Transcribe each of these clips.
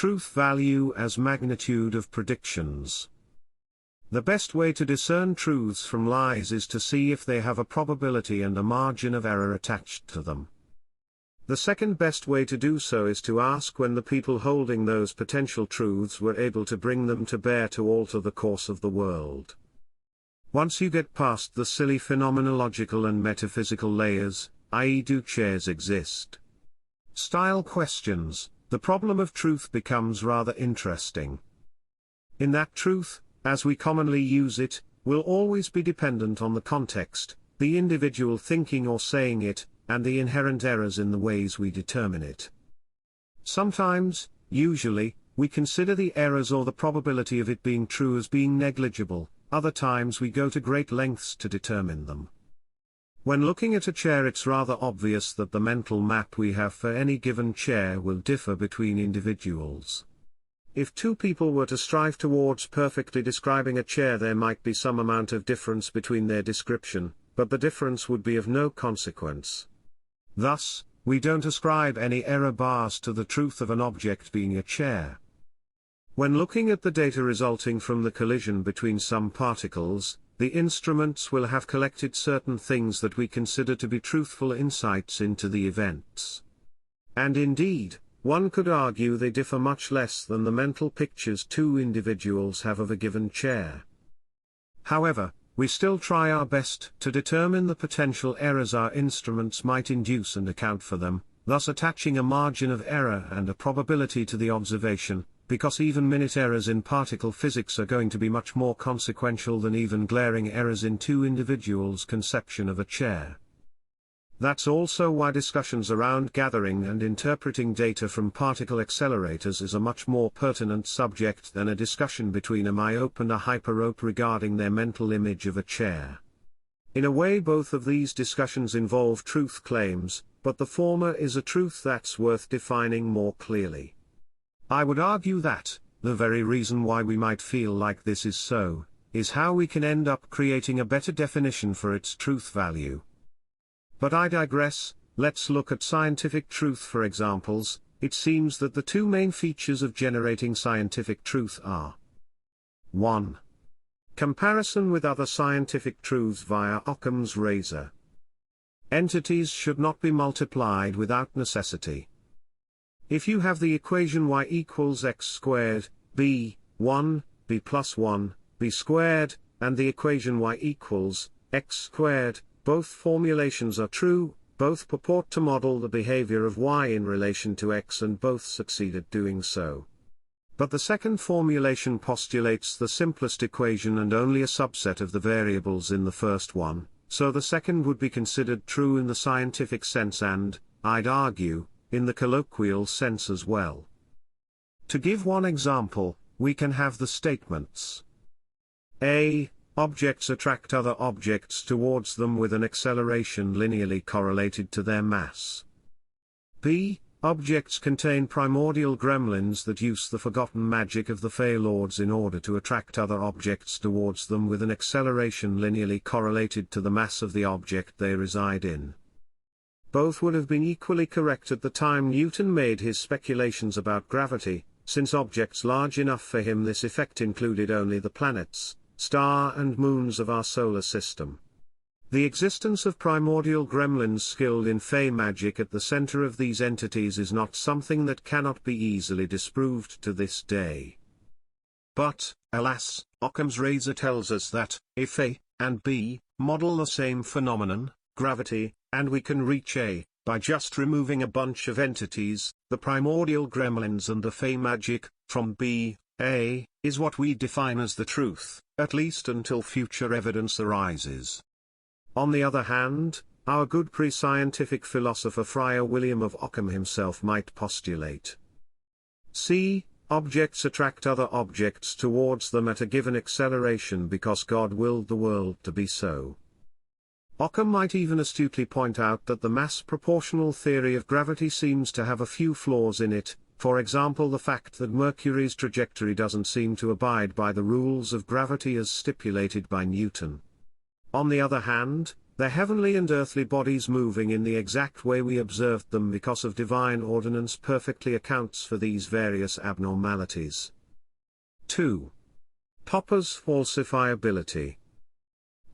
truth value as magnitude of predictions. The best way to discern truths from lies is to see if they have a probability and a margin of error attached to them. The second best way to do so is to ask when the people holding those potential truths were able to bring them to bear to alter the course of the world. Once you get past the silly phenomenological and metaphysical layers, i.e., do chairs exist? Style questions, the problem of truth becomes rather interesting. In that truth, as we commonly use it, will always be dependent on the context, the individual thinking or saying it, and the inherent errors in the ways we determine it. Sometimes, usually, we consider the errors or the probability of it being true as being negligible, other times we go to great lengths to determine them. When looking at a chair, it's rather obvious that the mental map we have for any given chair will differ between individuals. If two people were to strive towards perfectly describing a chair, there might be some amount of difference between their description, but the difference would be of no consequence. Thus, we don't ascribe any error bars to the truth of an object being a chair. When looking at the data resulting from the collision between some particles, the instruments will have collected certain things that we consider to be truthful insights into the events. And indeed, one could argue they differ much less than the mental pictures two individuals have of a given chair. However, we still try our best to determine the potential errors our instruments might induce and account for them, thus attaching a margin of error and a probability to the observation, because even minute errors in particle physics are going to be much more consequential than even glaring errors in two individuals' conception of a chair. That's also why discussions around gathering and interpreting data from particle accelerators is a much more pertinent subject than a discussion between a myope and a hyperope regarding their mental image of a chair. In a way, both of these discussions involve truth claims, but the former is a truth that's worth defining more clearly. I would argue that, the very reason why we might feel like this is so, is how we can end up creating a better definition for its truth value. But I digress. Let's look at scientific truth for examples. It seems that the two main features of generating scientific truth are 1. Comparison with other scientific truths via Occam's razor. Entities should not be multiplied without necessity. If you have the equation y equals x squared, b, 1, b plus 1, b squared, and the equation y equals x squared, both formulations are true, both purport to model the behavior of y in relation to x, and both succeed at doing so. But the second formulation postulates the simplest equation and only a subset of the variables in the first one, so the second would be considered true in the scientific sense and, I'd argue, in the colloquial sense as well. To give one example, we can have the statements: A. Objects attract other objects towards them with an acceleration linearly correlated to their mass. B. Objects contain primordial gremlins that use the forgotten magic of the Fey Lords in order to attract other objects towards them with an acceleration linearly correlated to the mass of the object they reside in. Both would have been equally correct at the time Newton made his speculations about gravity, since objects large enough for him this effect included only the planets, star and moons of our solar system. The existence of primordial gremlins skilled in Fey magic at the center of these entities is not something that cannot be easily disproved to this day. But, alas, Occam's razor tells us that, if A and B model the same phenomenon, gravity, and we can reach A by just removing a bunch of entities, the primordial gremlins and the Fey magic, from B, A, is what we define as the truth, at least until future evidence arises. On the other hand, our good pre-scientific philosopher Friar William of Ockham himself might postulate: C. Objects attract other objects towards them at a given acceleration because God willed the world to be so. Occam might even astutely point out that the mass-proportional theory of gravity seems to have a few flaws in it, for example the fact that Mercury's trajectory doesn't seem to abide by the rules of gravity as stipulated by Newton. On the other hand, the heavenly and earthly bodies moving in the exact way we observed them because of divine ordinance perfectly accounts for these various abnormalities. 2. Popper's falsifiability.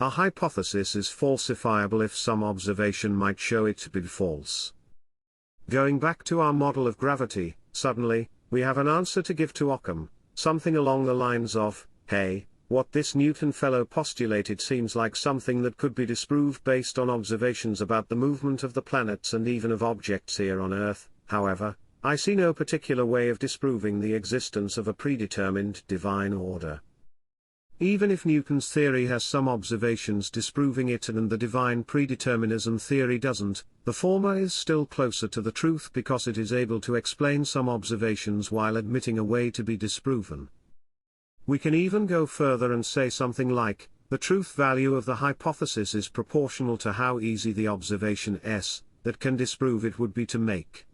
A hypothesis is falsifiable if some observation might show it to be false. Going back to our model of gravity, suddenly, we have an answer to give to Occam, something along the lines of, "Hey, what this Newton fellow postulated seems like something that could be disproved based on observations about the movement of the planets and even of objects here on Earth. However, I see no particular way of disproving the existence of a predetermined divine order." Even if Newton's theory has some observations disproving it and the divine predeterminism theory doesn't, the former is still closer to the truth because it is able to explain some observations while admitting a way to be disproven. We can even go further and say something like, the truth value of the hypothesis is proportional to how easy the observation S, that can disprove it would be to make.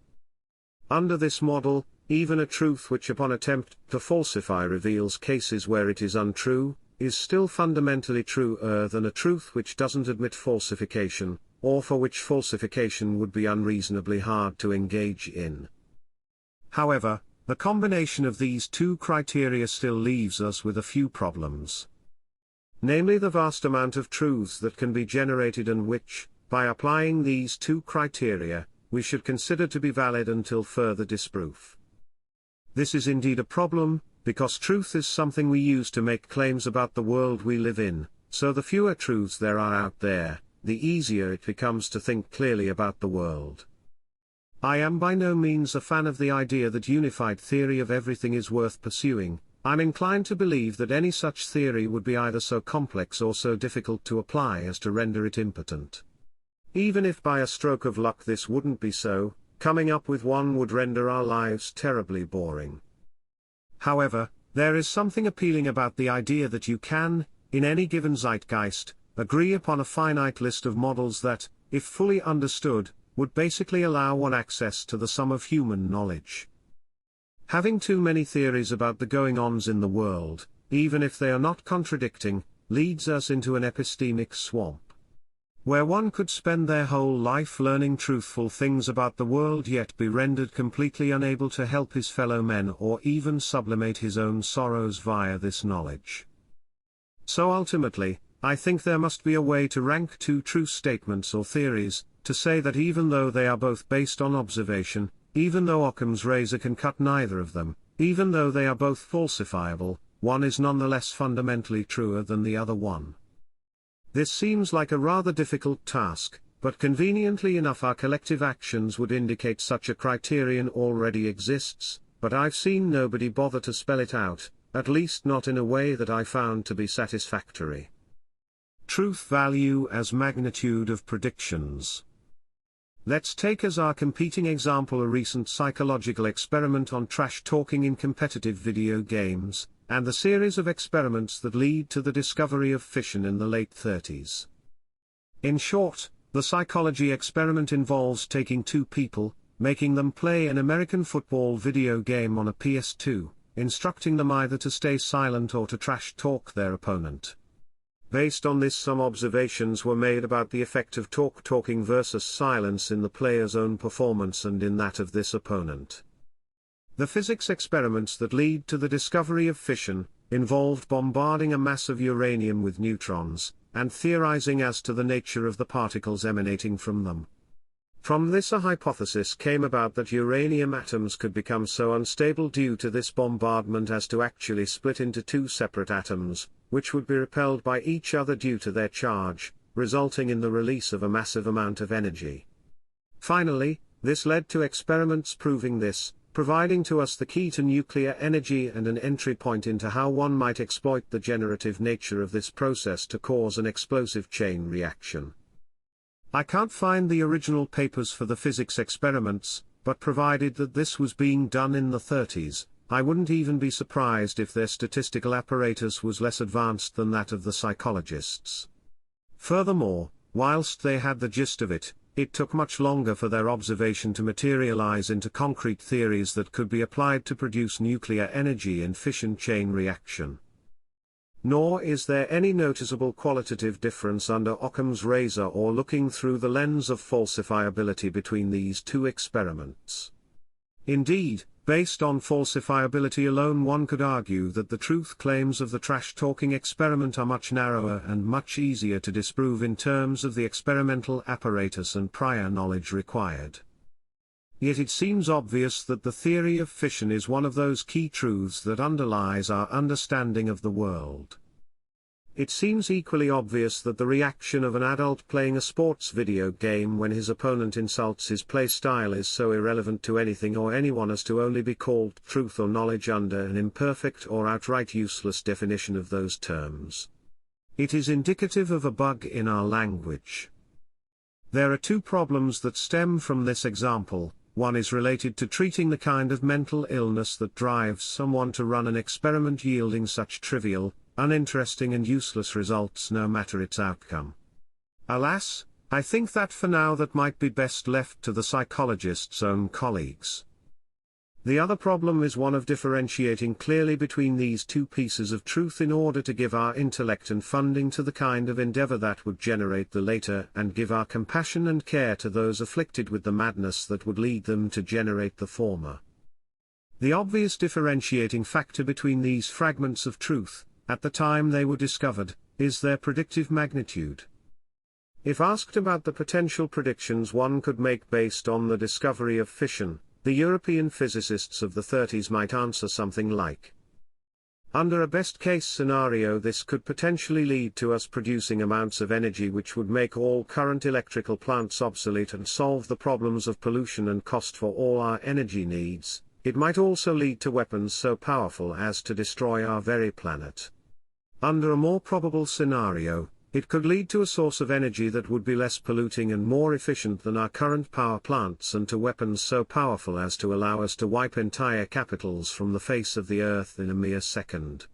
Under this model, even a truth which upon attempt to falsify reveals cases where it is untrue, is still fundamentally truer than a truth which doesn't admit falsification, or for which falsification would be unreasonably hard to engage in. However, the combination of these two criteria still leaves us with a few problems. Namely, the vast amount of truths that can be generated and which, by applying these two criteria, we should consider to be valid until further disproof. This is indeed a problem, because truth is something we use to make claims about the world we live in, so the fewer truths there are out there, the easier it becomes to think clearly about the world. I am by no means a fan of the idea that unified theory of everything is worth pursuing. I'm inclined to believe that any such theory would be either so complex or so difficult to apply as to render it impotent. Even if by a stroke of luck this wouldn't be so, coming up with one would render our lives terribly boring. However, there is something appealing about the idea that you can, in any given zeitgeist, agree upon a finite list of models that, if fully understood, would basically allow one access to the sum of human knowledge. Having too many theories about the going-ons in the world, even if they are not contradicting, leads us into an epistemic swamp, where one could spend their whole life learning truthful things about the world yet be rendered completely unable to help his fellow men or even sublimate his own sorrows via this knowledge. So ultimately, I think there must be a way to rank two true statements or theories, to say that even though they are both based on observation, even though Occam's razor can cut neither of them, even though they are both falsifiable, one is nonetheless fundamentally truer than the other one. This seems like a rather difficult task, but conveniently enough our collective actions would indicate such a criterion already exists, but I've seen nobody bother to spell it out, at least not in a way that I found to be satisfactory. Truth value as magnitude of predictions. Let's take as our competing example a recent psychological experiment on trash talking in competitive video games, and the series of experiments that lead to the discovery of fission in the late 30s. In short, the psychology experiment involves taking two people, making them play an American football video game on a PS2, instructing them either to stay silent or to trash talk their opponent. Based on this, some observations were made about the effect of talking versus silence in the player's own performance and in that of this opponent. The physics experiments that lead to the discovery of fission involved bombarding a mass of uranium with neutrons, and theorizing as to the nature of the particles emanating from them. From this, a hypothesis came about that uranium atoms could become so unstable due to this bombardment as to actually split into two separate atoms, which would be repelled by each other due to their charge, resulting in the release of a massive amount of energy. Finally, this led to experiments proving this, providing to us the key to nuclear energy and an entry point into how one might exploit the generative nature of this process to cause an explosive chain reaction. I can't find the original papers for the physics experiments, but provided that this was being done in the 30s, I wouldn't even be surprised if their statistical apparatus was less advanced than that of the psychologists. Furthermore, whilst they had the gist of it, it took much longer for their observation to materialize into concrete theories that could be applied to produce nuclear energy in fission chain reaction. Nor is there any noticeable qualitative difference under Occam's razor or looking through the lens of falsifiability between these two experiments. Indeed, based on falsifiability alone, one could argue that the truth claims of the trash-talking experiment are much narrower and much easier to disprove in terms of the experimental apparatus and prior knowledge required. Yet it seems obvious that the theory of fission is one of those key truths that underlies our understanding of the world. It seems equally obvious that the reaction of an adult playing a sports video game when his opponent insults his play style is so irrelevant to anything or anyone as to only be called truth or knowledge under an imperfect or outright useless definition of those terms. It is indicative of a bug in our language. There are two problems that stem from this example. One is related to treating the kind of mental illness that drives someone to run an experiment yielding such trivial, uninteresting and useless results no matter its outcome. Alas, I think that for now that might be best left to the psychologist's own colleagues. The other problem is one of differentiating clearly between these two pieces of truth in order to give our intellect and funding to the kind of endeavor that would generate the later and give our compassion and care to those afflicted with the madness that would lead them to generate the former. The obvious differentiating factor between these fragments of truth, at the time they were discovered, is their predictive magnitude. If asked about the potential predictions one could make based on the discovery of fission, the European physicists of the 30s might answer something like, under a best-case scenario, this could potentially lead to us producing amounts of energy which would make all current electrical plants obsolete and solve the problems of pollution and cost for all our energy needs. It might also lead to weapons so powerful as to destroy our very planet. Under a more probable scenario, it could lead to a source of energy that would be less polluting and more efficient than our current power plants, and to weapons so powerful as to allow us to wipe entire capitals from the face of the earth in a mere second.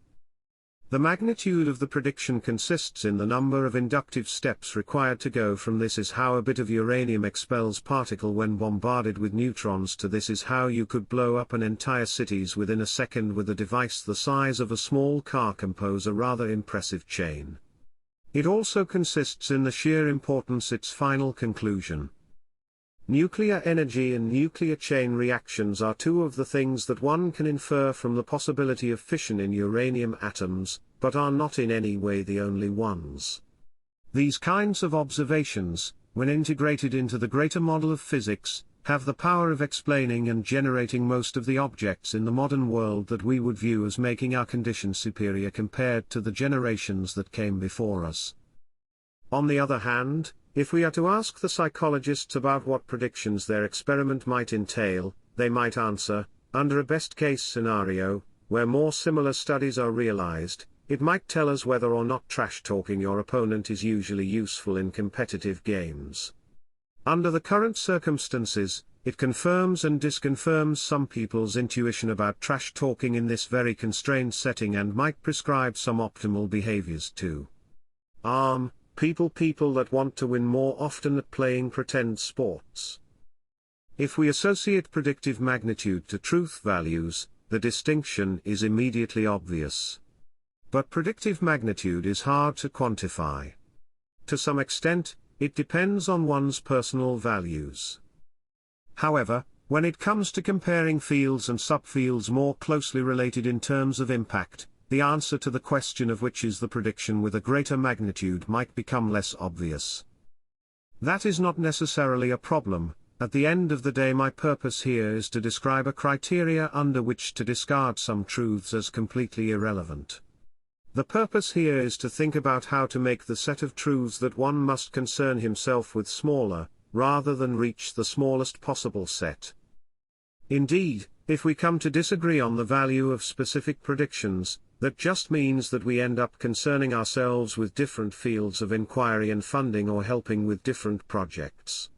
The magnitude of the prediction consists in the number of inductive steps required to go from "this is how a bit of uranium expels particle when bombarded with neutrons" to "this is how you could blow up an entire cities within a second with a device the size of a small car." Compose a rather impressive chain. It also consists in the sheer importance its final conclusion. Nuclear energy and nuclear chain reactions are two of the things that one can infer from the possibility of fission in uranium atoms, but are not in any way the only ones. These kinds of observations, when integrated into the greater model of physics, have the power of explaining and generating most of the objects in the modern world that we would view as making our condition superior compared to the generations that came before us. On the other hand, if we are to ask the psychologists about what predictions their experiment might entail, they might answer, under a best-case scenario, where more similar studies are realized, it might tell us whether or not trash-talking your opponent is usually useful in competitive games. Under the current circumstances, it confirms and disconfirms some people's intuition about trash-talking in this very constrained setting and might prescribe some optimal behaviors too. People that want to win more often at playing pretend sports. If we associate predictive magnitude to truth values, the distinction is immediately obvious. But predictive magnitude is hard to quantify. To some extent, it depends on one's personal values. However, when it comes to comparing fields and subfields more closely related in terms of impact, the answer to the question of which is the prediction with a greater magnitude might become less obvious. That is not necessarily a problem. At the end of the day, my purpose here is to describe a criteria under which to discard some truths as completely irrelevant. The purpose here is to think about how to make the set of truths that one must concern himself with smaller, rather than reach the smallest possible set. Indeed, if we come to disagree on the value of specific predictions, that just means that we end up concerning ourselves with different fields of inquiry and funding or helping with different projects.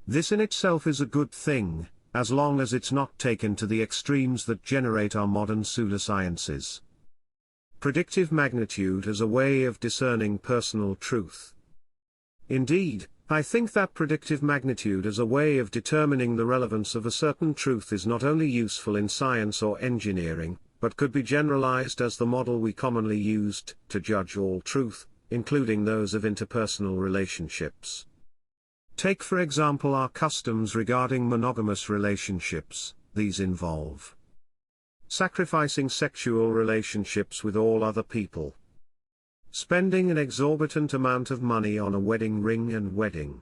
This in itself is a good thing, as long as it's not taken to the extremes that generate our modern pseudosciences. Predictive magnitude as a way of discerning personal truth. Indeed, I think that predictive magnitude as a way of determining the relevance of a certain truth is not only useful in science or engineering, but could be generalized as the model we commonly used to judge all truth, including those of interpersonal relationships. Take for example our customs regarding monogamous relationships. These involve sacrificing sexual relationships with all other people, spending an exorbitant amount of money on a wedding ring and wedding,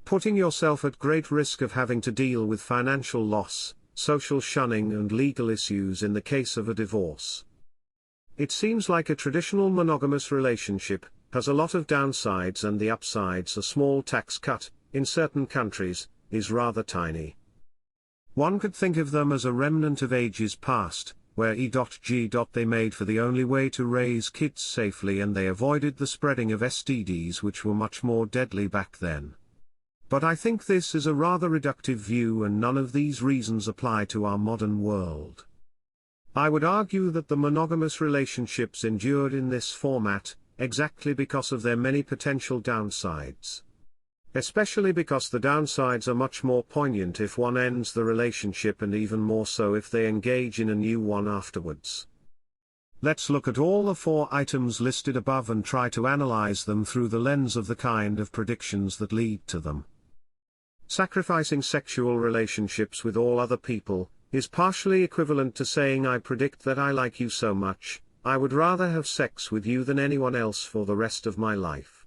putting yourself at great risk of having to deal with financial loss, social shunning and legal issues in the case of a divorce. It seems like a traditional monogamous relationship has a lot of downsides, and the upsides, a small tax cut, in certain countries, is rather tiny. One could think of them as a remnant of ages past, where E.G. they made for the only way to raise kids safely, and they avoided the spreading of STDs, which were much more deadly back then. But I think this is a rather reductive view, and none of these reasons apply to our modern world. I would argue that the monogamous relationships endured in this format, exactly because of their many potential downsides. Especially because the downsides are much more poignant if one ends the relationship, and even more so if they engage in a new one afterwards. Let's look at all the 4 items listed above and try to analyze them through the lens of the kind of predictions that lead to them. Sacrificing sexual relationships with all other people is partially equivalent to saying, I predict that I like you so much, I would rather have sex with you than anyone else for the rest of my life.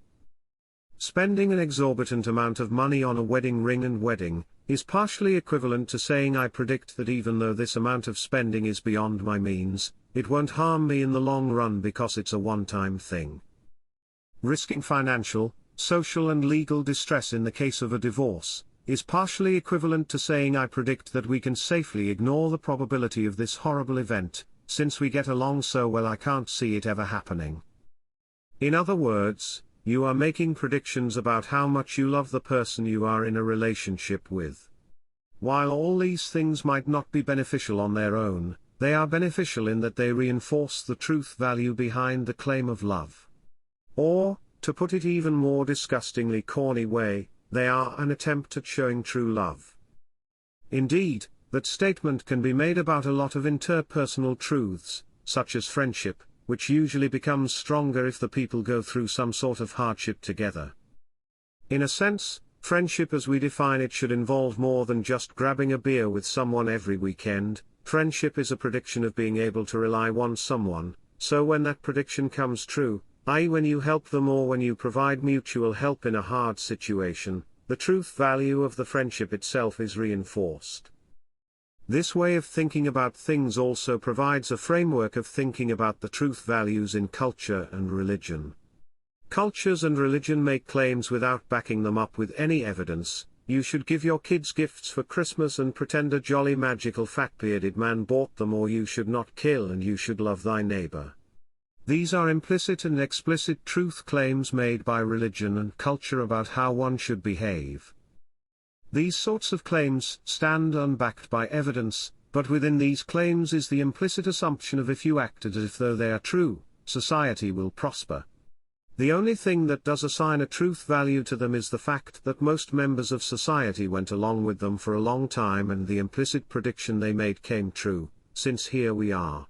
Spending an exorbitant amount of money on a wedding ring and wedding is partially equivalent to saying, I predict that even though this amount of spending is beyond my means, it won't harm me in the long run because it's a one-time thing. Risking financial, social and legal distress in the case of a divorce is partially equivalent to saying, I predict that we can safely ignore the probability of this horrible event, since we get along so well I can't see it ever happening. In other words, you are making predictions about how much you love the person you are in a relationship with. While all these things might not be beneficial on their own, they are beneficial in that they reinforce the truth value behind the claim of love. Or, to put it even more disgustingly corny way, they are an attempt at showing true love. Indeed, that statement can be made about a lot of interpersonal truths, such as friendship, which usually becomes stronger if the people go through some sort of hardship together. In a sense, friendship as we define it should involve more than just grabbing a beer with someone every weekend. Friendship is a prediction of being able to rely on someone, so when that prediction comes true, i.e. when you help them or when you provide mutual help in a hard situation, the truth value of the friendship itself is reinforced. This way of thinking about things also provides a framework of thinking about the truth values in culture and religion. Cultures and religion make claims without backing them up with any evidence. You should give your kids gifts for Christmas and pretend a jolly magical fat-bearded man bought them, or you should not kill and you should love thy neighbor. These are implicit and explicit truth claims made by religion and culture about how one should behave. These sorts of claims stand unbacked by evidence, but within these claims is the implicit assumption of if you acted as if though they are true, society will prosper. The only thing that does assign a truth value to them is the fact that most members of society went along with them for a long time and the implicit prediction they made came true, since here we are.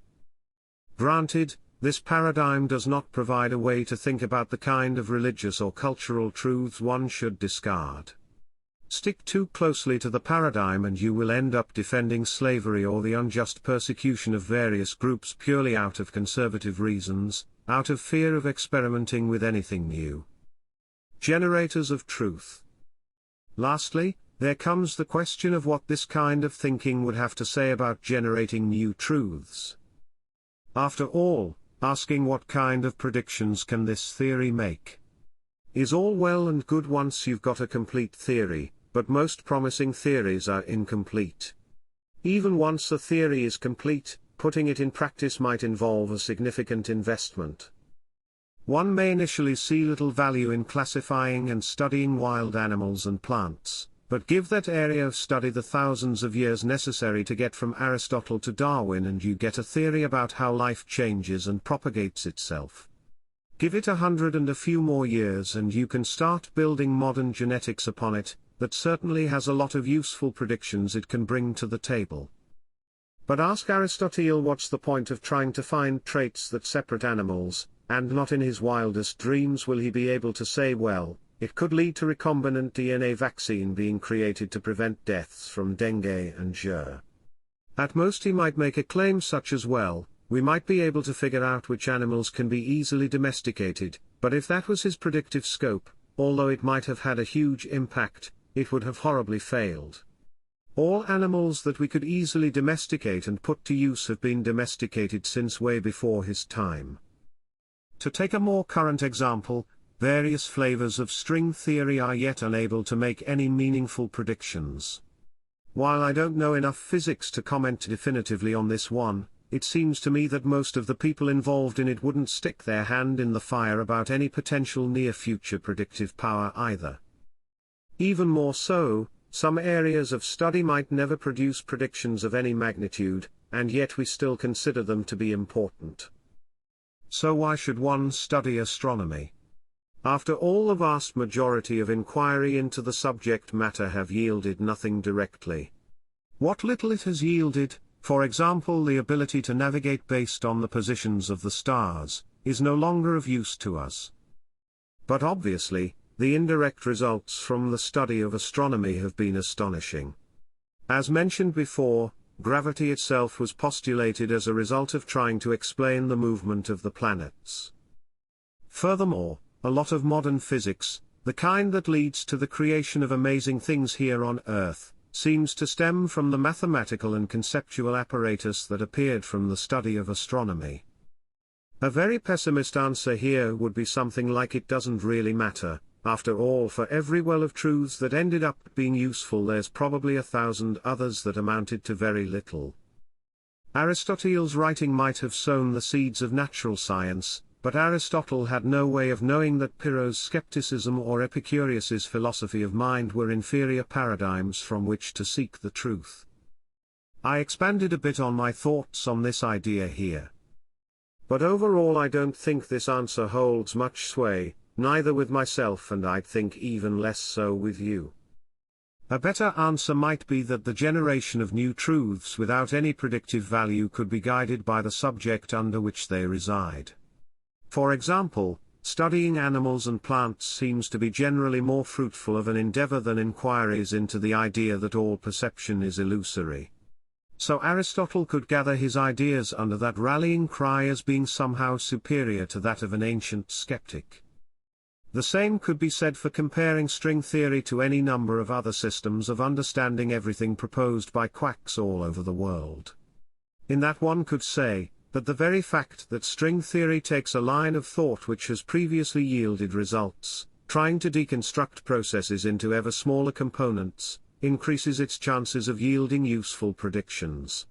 Granted, this paradigm does not provide a way to think about the kind of religious or cultural truths one should discard. Stick too closely to the paradigm and you will end up defending slavery or the unjust persecution of various groups purely out of conservative reasons, out of fear of experimenting with anything new. Generators of truth. Lastly, there comes the question of what this kind of thinking would have to say about generating new truths. After all, asking what kind of predictions can this theory make is all well and good once you've got a complete theory, but most promising theories are incomplete. Even once a theory is complete, putting it in practice might involve a significant investment. One may initially see little value in classifying and studying wild animals and plants, but give that area of study the thousands of years necessary to get from Aristotle to Darwin and you get a theory about how life changes and propagates itself. Give it 100 and a few more years and you can start building modern genetics upon it, that certainly has a lot of useful predictions it can bring to the table. But ask Aristotle what's the point of trying to find traits that separate animals, and not in his wildest dreams will he be able to say, well, it could lead to recombinant DNA vaccine being created to prevent deaths from dengue and jur. At most he might make a claim such as, well, we might be able to figure out which animals can be easily domesticated, but if that was his predictive scope, although it might have had a huge impact, it would have horribly failed. All animals that we could easily domesticate and put to use have been domesticated since way before his time. To take a more current example, various flavors of string theory are yet unable to make any meaningful predictions. While I don't know enough physics to comment definitively on this one, it seems to me that most of the people involved in it wouldn't stick their hand in the fire about any potential near-future predictive power either. Even more so, some areas of study might never produce predictions of any magnitude, and yet we still consider them to be important. So why should one study astronomy? After all, the vast majority of inquiry into the subject matter have yielded nothing directly. What little it has yielded, for example the ability to navigate based on the positions of the stars, is no longer of use to us. But obviously, the indirect results from the study of astronomy have been astonishing. As mentioned before, gravity itself was postulated as a result of trying to explain the movement of the planets. Furthermore, a lot of modern physics, the kind that leads to the creation of amazing things here on Earth, seems to stem from the mathematical and conceptual apparatus that appeared from the study of astronomy. A very pessimist answer here would be something like, it doesn't really matter. After all, for every well of truths that ended up being useful, there's probably 1,000 others that amounted to very little. Aristotle's writing might have sown the seeds of natural science, but Aristotle had no way of knowing that Pyrrho's skepticism or Epicurus's philosophy of mind were inferior paradigms from which to seek the truth. I expanded a bit on my thoughts on this idea here. But overall I don't think this answer holds much sway, neither with myself, and I'd think even less so with you. A better answer might be that the generation of new truths without any predictive value could be guided by the subject under which they reside. For example, studying animals and plants seems to be generally more fruitful of an endeavor than inquiries into the idea that all perception is illusory. So Aristotle could gather his ideas under that rallying cry as being somehow superior to that of an ancient skeptic. The same could be said for comparing string theory to any number of other systems of understanding everything proposed by quacks all over the world. In that one could say, that the very fact that string theory takes a line of thought which has previously yielded results, trying to deconstruct processes into ever smaller components, increases its chances of yielding useful predictions.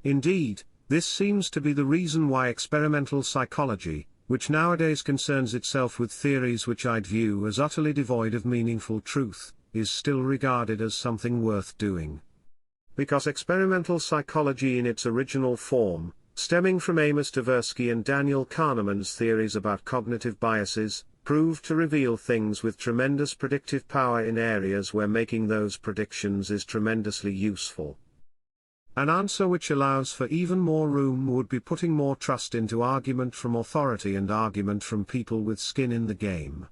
Indeed, this seems to be the reason why experimental psychology, which nowadays concerns itself with theories which I'd view as utterly devoid of meaningful truth, is still regarded as something worth doing. Because experimental psychology in its original form, stemming from Amos Tversky and Daniel Kahneman's theories about cognitive biases, proved to reveal things with tremendous predictive power in areas where making those predictions is tremendously useful. An answer which allows for even more room would be putting more trust into argument from authority and argument from people with skin in the game.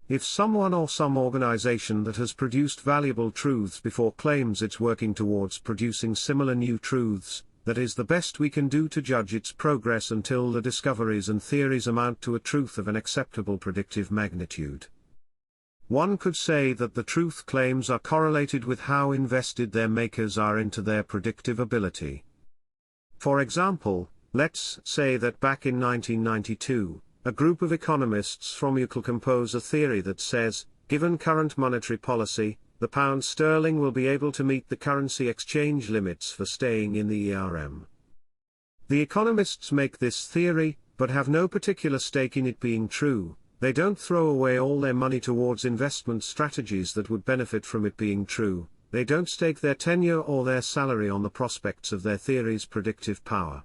If someone or some organization that has produced valuable truths before claims it's working towards producing similar new truths, that is the best we can do to judge its progress until the discoveries and theories amount to a truth of an acceptable predictive magnitude. One could say that the truth claims are correlated with how invested their makers are into their predictive ability. For example, let's say that back in 1992, a group of economists from UCL compose a theory that says, given current monetary policy, the pound sterling will be able to meet the currency exchange limits for staying in the ERM. The economists make this theory, but have no particular stake in it being true. They don't throw away all their money towards investment strategies that would benefit from it being true. They don't stake their tenure or their salary on the prospects of their theory's predictive power.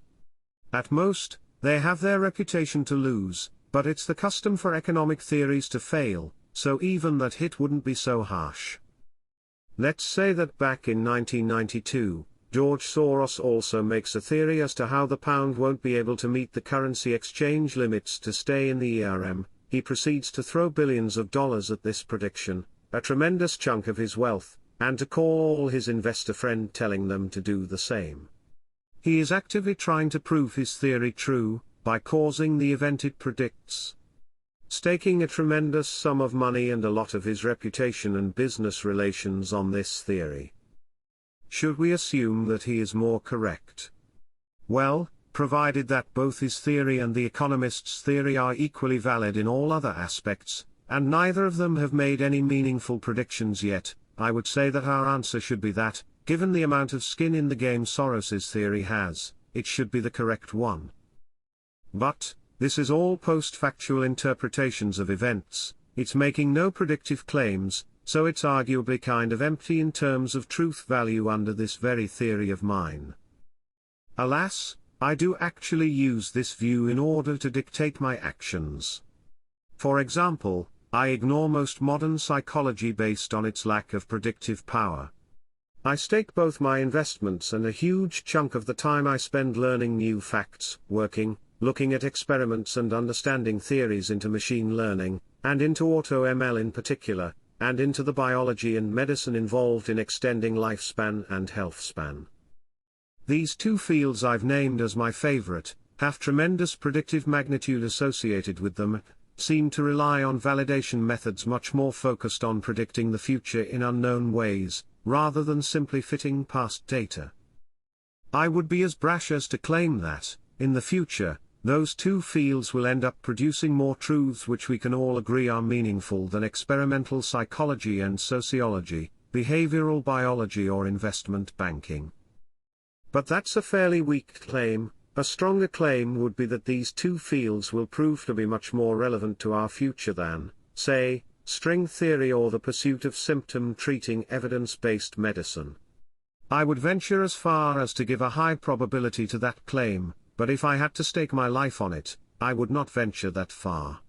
At most, they have their reputation to lose, but it's the custom for economic theories to fail, so even that hit wouldn't be so harsh. Let's say that back in 1992, George Soros also makes a theory as to how the pound won't be able to meet the currency exchange limits to stay in the ERM. He proceeds to throw billions of dollars at this prediction, a tremendous chunk of his wealth, and to call his investor friend telling them to do the same. He is actively trying to prove his theory true, by causing the event it predicts. Staking a tremendous sum of money and a lot of his reputation and business relations on this theory. Should we assume that he is more correct? Well, provided that both his theory and the economist's theory are equally valid in all other aspects, and neither of them have made any meaningful predictions yet, I would say that our answer should be that, given the amount of skin in the game Soros's theory has, it should be the correct one. But, this is all post-factual interpretations of events, it's making no predictive claims, so it's arguably kind of empty in terms of truth value under this very theory of mine. Alas, I do actually use this view in order to dictate my actions. For example, I ignore most modern psychology based on its lack of predictive power. I stake both my investments and a huge chunk of the time I spend learning new facts, working, looking at experiments and understanding theories into machine learning, and into AutoML in particular, and into the biology and medicine involved in extending lifespan and health span. These two fields I've named as my favorite, have tremendous predictive magnitude associated with them, seem to rely on validation methods much more focused on predicting the future in unknown ways, rather than simply fitting past data. I would be as brash as to claim that, in the future, those two fields will end up producing more truths which we can all agree are meaningful than experimental psychology and sociology, behavioral biology or investment banking. But that's a fairly weak claim. A stronger claim would be that these two fields will prove to be much more relevant to our future than, say, string theory or the pursuit of symptom-treating evidence-based medicine. I would venture as far as to give a high probability to that claim, but if I had to stake my life on it, I would not venture that far.